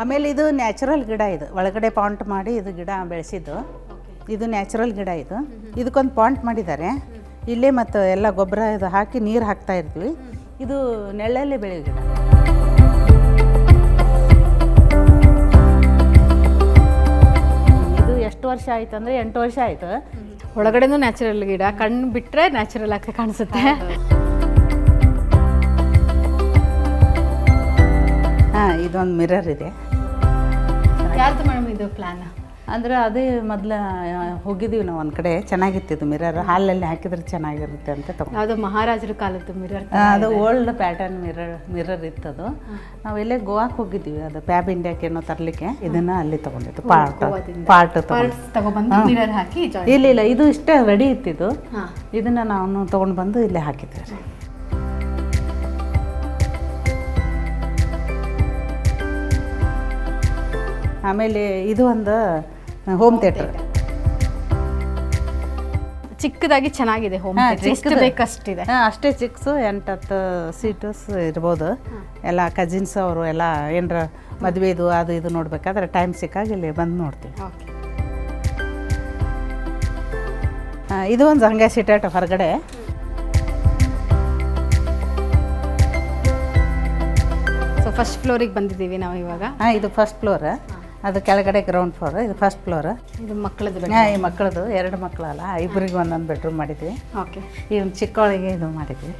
ಆಮೇಲೆ ಇದು ನ್ಯಾಚುರಲ್ ಗಿಡ, ಇದು ಒಳಗಡೆ ಪಾಂಟ್ ಮಾಡಿ ಇದು ಗಿಡ ಬೆಳೆಸಿದ್ದು. ಇದು ನ್ಯಾಚುರಲ್ ಗಿಡ, ಇದಕ್ಕೊಂದು ಪಾಂಟ್ ಮಾಡಿದ್ದಾರೆ. ಇಲ್ಲೇ ಮತ್ತು ಎಲ್ಲ ಗೊಬ್ಬರ ಇದು ಹಾಕಿ ನೀರು ಹಾಕ್ತಾ ಇರ್ತೀವಿ. ಇದು ನೆಳ್ಳಲ್ಲಿ ಬೆಳೆಯೋ ಗಿಡ. ಇದು ಎಷ್ಟು ವರ್ಷ ಆಯ್ತು ಅಂದರೆ 8 ವರ್ಷ ಆಯಿತು. ಒಳಗಡೆನೂ ನ್ಯಾಚುರಲ್ ಗಿಡ, ಕಣ್ಣು ಬಿಟ್ಟರೆ ನ್ಯಾಚುರಲ್ ಆಗಿ ಕಾಣಿಸುತ್ತೆ. ಹಾಂ, ಇದೊಂದು ಮಿರರ್ ಇದೆ. ಯಾರ್ದು ಮೇಡಮ್ ಇದು ಪ್ಲಾನ್? ಅಂದರೆ ಅದೇ ಮೊದಲು ಹೋಗಿದ್ದೀವಿ ನಾವು ಒಂದು ಕಡೆ, ಚೆನ್ನಾಗಿತ್ತು ಮಿರರ್. ಹಾಲಲ್ಲಿ ಹಾಕಿದ್ರೆ ಚೆನ್ನಾಗಿರುತ್ತೆ ಅಂತ ತಗೊಂಡು. ಅದು ಮಹಾರಾಜರ ಕಾಲದ್ದು ಮಿರರ್, ಅದು ಓಲ್ಡ್ ಪ್ಯಾಟರ್ನ್ ಮಿರರ್ ಇತ್ತದು. ನಾವು ಎಲ್ಲೇ ಗೋವಾಕ್ಕೆ ಹೋಗಿದ್ದೀವಿ, ಅದು ಪ್ಯಾಬ್ ಇಂಡಿಯಾಕ್ಕೆ ಏನೋ ತರಲಿಕ್ಕೆ, ಇದನ್ನು ಅಲ್ಲಿ ತೊಗೊಂಡಿದ್ದು ಪಾರ್ಟ್ ತಗೊಬಂದು ಮಿರರ್ ಹಾಕಿ. ಇಲ್ಲ, ಇದು ಇಷ್ಟೇ ರೆಡಿ ಇತ್ತಿದ್ದು. ಇದನ್ನು ನಾವು ತೊಗೊಂಡು ಬಂದು ಇಲ್ಲೇ ಹಾಕಿದ್ವಿ ರೀ. ಆಮೇಲೆ ಇದು ಒಂದು ಹೋಮ್ ಥಿಯೇಟರ್, ಚಿಕ್ಕದಾಗಿ ಚೆನ್ನಾಗಿದೆ. ಹೋಮ್ ಥಿಯೇಟರ್ ಬೇಕಷ್ಟಿದೆ. ಅಷ್ಟೇ ಚಿಕ್ಸು 8-10 ಸೀಟಸ್ ಇರ್ಬೋದು. ಎಲ್ಲ ಕಜಿನ್ಸ್ ಅವರು ಎಲ್ಲ ಏನರ ಮದುವೆದು ಅದು ಇದು ನೋಡ್ಬೇಕಾದ್ರೆ ಟೈಮ್ ಸಿಕ್ಕಾಗ ಇಲ್ಲಿ ಬಂದು ನೋಡ್ತೀವಿ. ಇದು ಒಂದು ಹಂಗೆ ಸಿಟೇಟ್ ಹೊರಗಡೆ. ಸೊ ಫಸ್ಟ್ ಫ್ಲೋರಿಗೆ ಬಂದಿದ್ದೀವಿ ನಾವು ಇವಾಗ. ಇದು ಫಸ್ಟ್ ಫ್ಲೋರ್, ಅದು ಕೆಳಗಡೆ ಗ್ರೌಂಡ್ ಫ್ಲೋರ್, ಇದು ಫಸ್ಟ್ ಫ್ಲೋರ್. ಇದು ಮಕ್ಕಳದ್ದು. ಈ ಮಕ್ಕಳದು 2 ಮಕ್ಕಳಲ್ಲ, ಇಬ್ಬರಿಗೆ ಒಂದೊಂದು ಬೆಡ್ರೂಮ್ ಮಾಡಿದ್ವಿ. ಓಕೆ. ಈ ಚಿಕ್ಕವಳಿಗೆ ಇದು ಮಾಡಿದ್ವಿ.